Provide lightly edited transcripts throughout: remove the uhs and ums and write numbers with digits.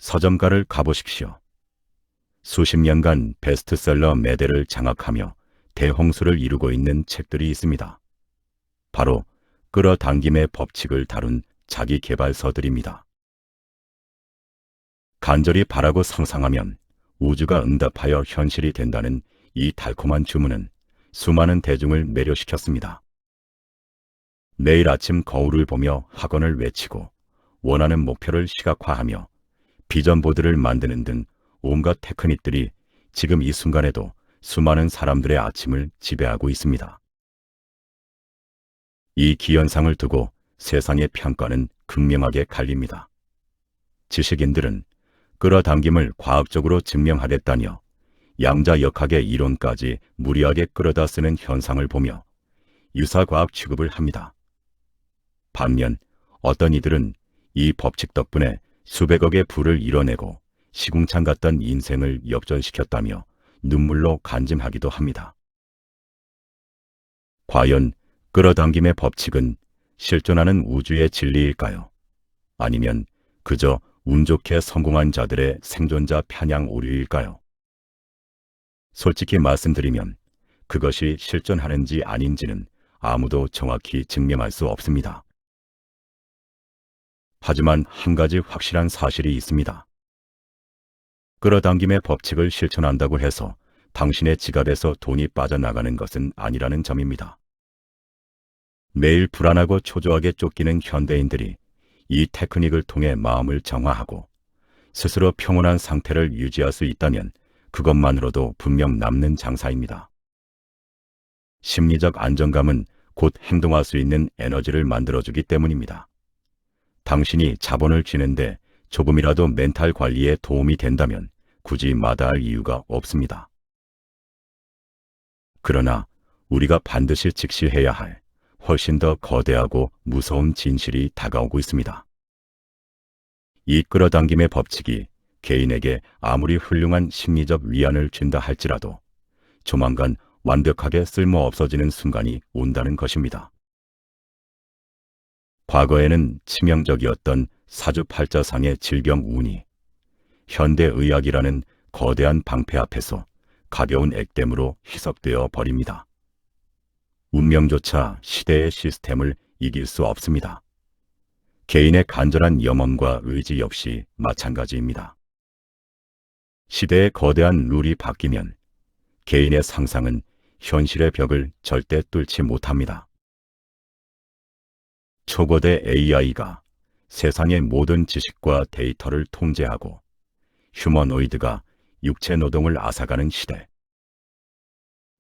서점가를 가보십시오. 수십 년간 베스트셀러 매대를 장악하며 대홍수를 이루고 있는 책들이 있습니다. 바로 끌어당김의 법칙을 다룬 자기계발서들입니다. 간절히 바라고 상상하면 우주가 응답하여 현실이 된다는 이 달콤한 주문은 수많은 대중을 매료시켰습니다. 매일 아침 거울을 보며 학원을 외치고 원하는 목표를 시각화하며 비전보드를 만드는 등 온갖 테크닉들이 지금 이 순간에도 수많은 사람들의 아침을 지배하고 있습니다. 이 기현상을 두고 세상의 평가는 극명하게 갈립니다. 지식인들은 끌어당김을 과학적으로 증명하겠다며 양자역학의 이론까지 무리하게 끌어다 쓰는 현상을 보며 유사과학 취급을 합니다. 반면 어떤 이들은 이 법칙 덕분에 수백억의 부를 이뤄내고 시궁창 같던 인생을 역전시켰다며 눈물로 간증하기도 합니다. 과연 끌어당김의 법칙은 실존하는 우주의 진리일까요? 아니면 그저 운 좋게 성공한 자들의 생존자 편향 오류일까요? 솔직히 말씀드리면 그것이 실존하는지 아닌지는 아무도 정확히 증명할 수 없습니다. 하지만 한 가지 확실한 사실이 있습니다. 끌어당김의 법칙을 실천한다고 해서 당신의 지갑에서 돈이 빠져나가는 것은 아니라는 점입니다. 매일 불안하고 초조하게 쫓기는 현대인들이 이 테크닉을 통해 마음을 정화하고 스스로 평온한 상태를 유지할 수 있다면 그것만으로도 분명 남는 장사입니다. 심리적 안정감은 곧 행동할 수 있는 에너지를 만들어주기 때문입니다. 당신이 자본을 쥐는데 조금이라도 멘탈 관리에 도움이 된다면 굳이 마다할 이유가 없습니다. 그러나 우리가 반드시 직시해야 할 훨씬 더 거대하고 무서운 진실이 다가오고 있습니다. 이 끌어당김의 법칙이 개인에게 아무리 훌륭한 심리적 위안을 준다 할지라도 조만간 완벽하게 쓸모 없어지는 순간이 온다는 것입니다. 과거에는 치명적이었던 사주팔자상의 질병운이 현대의학이라는 거대한 방패 앞에서 가벼운 액땜으로 희석되어 버립니다. 운명조차 시대의 시스템을 이길 수 없습니다. 개인의 간절한 염원과 의지 역시 마찬가지입니다. 시대의 거대한 룰이 바뀌면 개인의 상상은 현실의 벽을 절대 뚫지 못합니다. 초거대 AI가 세상의 모든 지식과 데이터를 통제하고 휴머노이드가 육체 노동을 앗아가는 시대.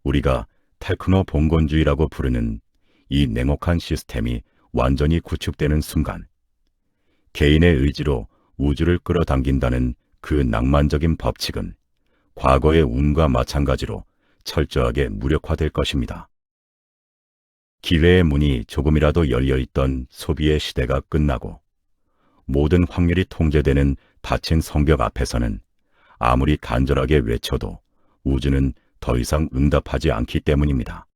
우리가 테크노 봉건주의라고 부르는 이 냉혹한 시스템이 완전히 구축되는 순간 개인의 의지로 우주를 끌어당긴다는 그 낭만적인 법칙은 과거의 운과 마찬가지로 철저하게 무력화될 것입니다. 기회의 문이 조금이라도 열려있던 소비의 시대가 끝나고 모든 확률이 통제되는 닫힌 성벽 앞에서는 아무리 간절하게 외쳐도 우주는 더 이상 응답하지 않기 때문입니다.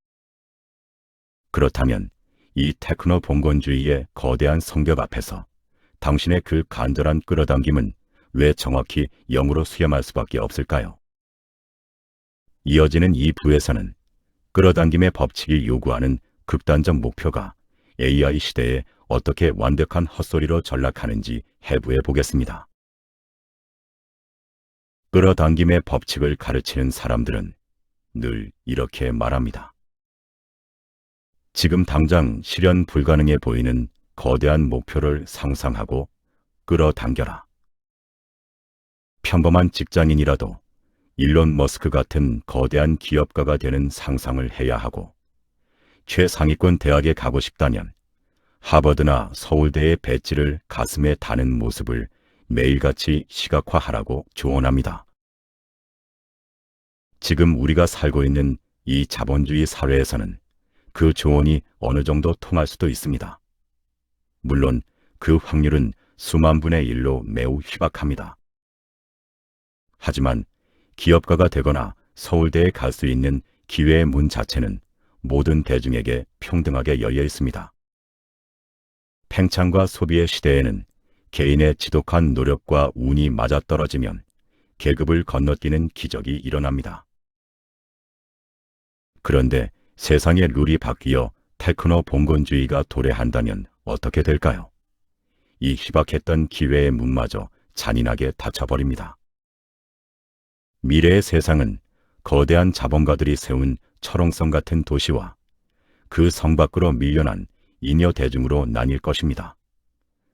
그렇다면 이 테크노 봉건주의의 거대한 성벽 앞에서 당신의 그 간절한 끌어당김은 왜 정확히 0으로 수렴할 수밖에 없을까요? 이어지는 이 부에서는 끌어당김의 법칙이 요구하는 극단적 목표가 AI 시대에 어떻게 완벽한 헛소리로 전락하는지 해부해 보겠습니다. 끌어당김의 법칙을 가르치는 사람들은 늘 이렇게 말합니다. 지금 당장 실현 불가능해 보이는 거대한 목표를 상상하고 끌어당겨라. 평범한 직장인이라도 일론 머스크 같은 거대한 기업가가 되는 상상을 해야 하고 최상위권 대학에 가고 싶다면 하버드나 서울대의 배지를 가슴에 다는 모습을 매일같이 시각화하라고 조언합니다. 지금 우리가 살고 있는 이 자본주의 사회에서는 그 조언이 어느 정도 통할 수도 있습니다. 물론 그 확률은 수만 분의 1로 매우 희박합니다. 하지만 기업가가 되거나 서울대에 갈 수 있는 기회의 문 자체는 모든 대중에게 평등하게 열려 있습니다. 팽창과 소비의 시대에는 개인의 지독한 노력과 운이 맞아떨어지면 계급을 건너뛰는 기적이 일어납니다. 그런데 세상의 룰이 바뀌어 테크노 봉건주의가 도래한다면 어떻게 될까요? 이 희박했던 기회의 문마저 잔인하게 닫혀버립니다. 미래의 세상은 거대한 자본가들이 세운 철옹성 같은 도시와 그 성 밖으로 밀려난 잉여 대중으로 나뉠 것입니다.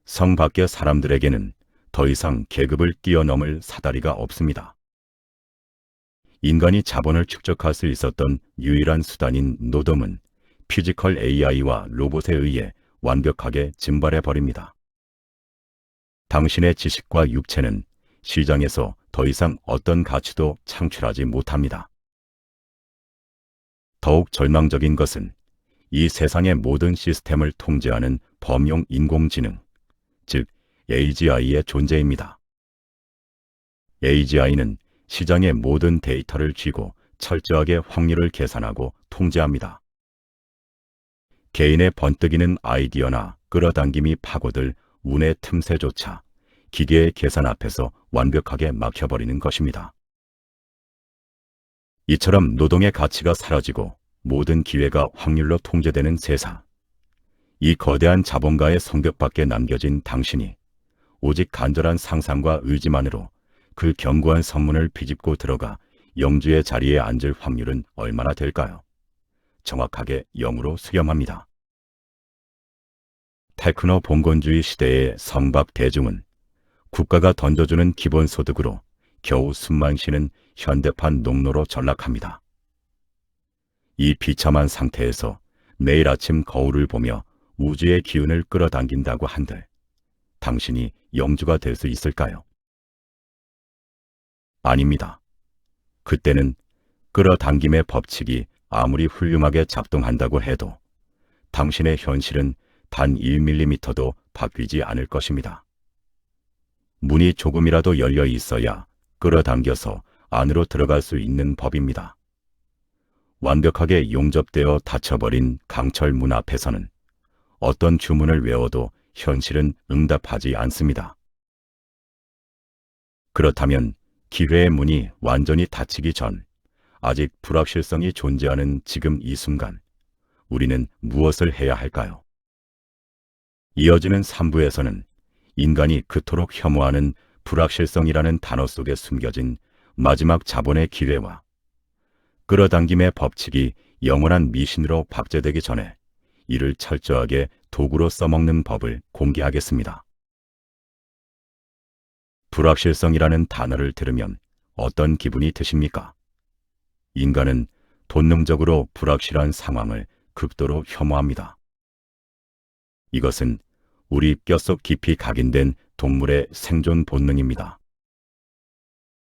성 밖의 사람들에게는 더 이상 계급을 뛰어넘을 사다리가 없습니다. 인간이 자본을 축적할 수 있었던 유일한 수단인 노동은 피지컬 AI와 로봇에 의해 완벽하게 증발해 버립니다. 당신의 지식과 육체는 시장에서 더 이상 어떤 가치도 창출하지 못합니다. 더욱 절망적인 것은 이 세상의 모든 시스템을 통제하는 범용 인공지능, 즉 AGI의 존재입니다. AGI는 시장의 모든 데이터를 쥐고 철저하게 확률을 계산하고 통제합니다. 개인의 번뜩이는 아이디어나 끌어당김이 파고들 운의 틈새조차 기계의 계산 앞에서 완벽하게 막혀버리는 것입니다. 이처럼 노동의 가치가 사라지고 모든 기회가 확률로 통제되는 세상. 이 거대한 자본가의 성벽밖에 남겨진 당신이 오직 간절한 상상과 의지만으로 그 견고한 성문을 비집고 들어가 영주의 자리에 앉을 확률은 얼마나 될까요? 정확하게 0으로 수렴합니다. 테크노 봉건주의 시대의 성박 대중은 국가가 던져주는 기본소득으로 겨우 숨만 쉬는 현대판 농노로 전락합니다. 이 비참한 상태에서 매일 아침 거울을 보며 우주의 기운을 끌어당긴다고 한들 당신이 영주가 될 수 있을까요? 아닙니다. 그때는 끌어당김의 법칙이 아무리 훌륭하게 작동한다고 해도 당신의 현실은 단 1mm도 바뀌지 않을 것입니다. 문이 조금이라도 열려 있어야 끌어당겨서 안으로 들어갈 수 있는 법입니다. 완벽하게 용접되어 닫혀버린 강철 문 앞에서는 어떤 주문을 외워도 현실은 응답하지 않습니다. 그렇다면 기회의 문이 완전히 닫히기 전 아직 불확실성이 존재하는 지금 이 순간 우리는 무엇을 해야 할까요? 이어지는 3부에서는 인간이 그토록 혐오하는 불확실성이라는 단어 속에 숨겨진 마지막 자본의 기회와 끌어당김의 법칙이 영원한 미신으로 박제되기 전에 이를 철저하게 도구로 써먹는 법을 공개하겠습니다. 불확실성이라는 단어를 들으면 어떤 기분이 드십니까? 인간은 본능적으로 불확실한 상황을 극도로 혐오합니다. 이것은 우리 뼛속 깊이 각인된 동물의 생존 본능입니다.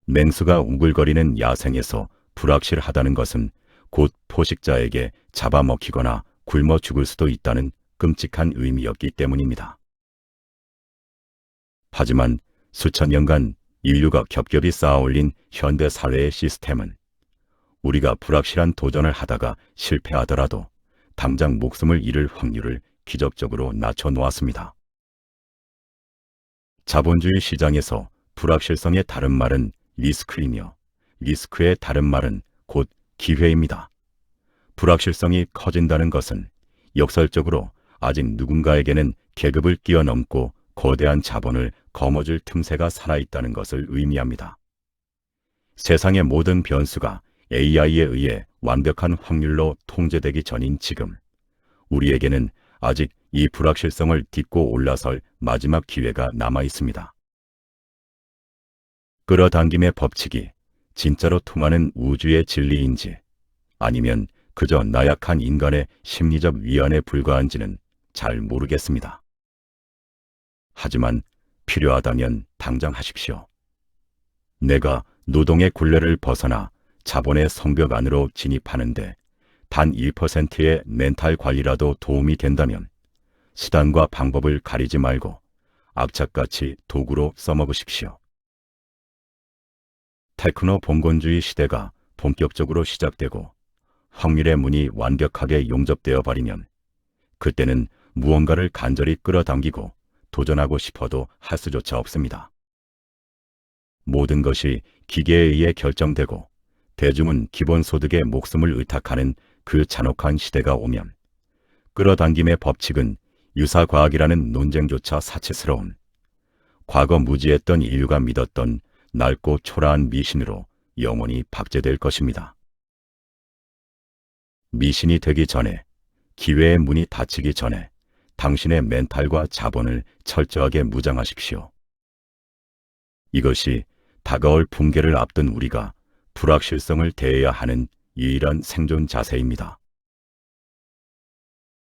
맹수가 우글거리는 야생에서 불확실하다는 것은 곧 포식자에게 잡아먹히거나 굶어 죽을 수도 있다는 끔찍한 의미였기 때문입니다. 하지만 수천 년간 인류가 겹겹이 쌓아올린 현대 사회의 시스템은 우리가 불확실한 도전을 하다가 실패하더라도 당장 목숨을 잃을 확률을 기적적으로 낮춰놓았습니다. 자본주의 시장에서 불확실성의 다른 말은 리스크이며 리스크의 다른 말은 곧 기회입니다. 불확실성이 커진다는 것은 역설적으로 아직 누군가에게는 계급을 뛰어넘고 거대한 자본을 거머쥘 틈새가 살아있다는 것을 의미합니다. 세상의 모든 변수가 AI에 의해 완벽한 확률로 통제되기 전인 지금, 우리에게는 아직 이 불확실성을 딛고 올라설 마지막 기회가 남아 있습니다. 끌어당김의 법칙이 진짜로 통하는 우주의 진리인지 아니면 그저 나약한 인간의 심리적 위안에 불과한지는 잘 모르겠습니다. 하지만 필요하다면 당장 하십시오. 내가 노동의 굴레를 벗어나 자본의 성벽 안으로 진입하는데 단 1%의 멘탈 관리라도 도움이 된다면 수단과 방법을 가리지 말고 악착같이 도구로 써먹으십시오. 테크노 봉건주의 시대가 본격적으로 시작되고 확률의 문이 완벽하게 용접되어 버리면 그때는 무언가를 간절히 끌어당기고 도전하고 싶어도 할 수조차 없습니다. 모든 것이 기계에 의해 결정되고 대중은 기본소득에 목숨을 의탁하는 그 잔혹한 시대가 오면 끌어당김의 법칙은 유사과학이라는 논쟁조차 사치스러운 과거 무지했던 인류가 믿었던 낡고 초라한 미신으로 영원히 박제될 것입니다. 미신이 되기 전에, 기회의 문이 닫히기 전에 당신의 멘탈과 자본을 철저하게 무장하십시오. 이것이 다가올 붕괴를 앞둔 우리가 불확실성을 대해야 하는 유일한 생존 자세입니다.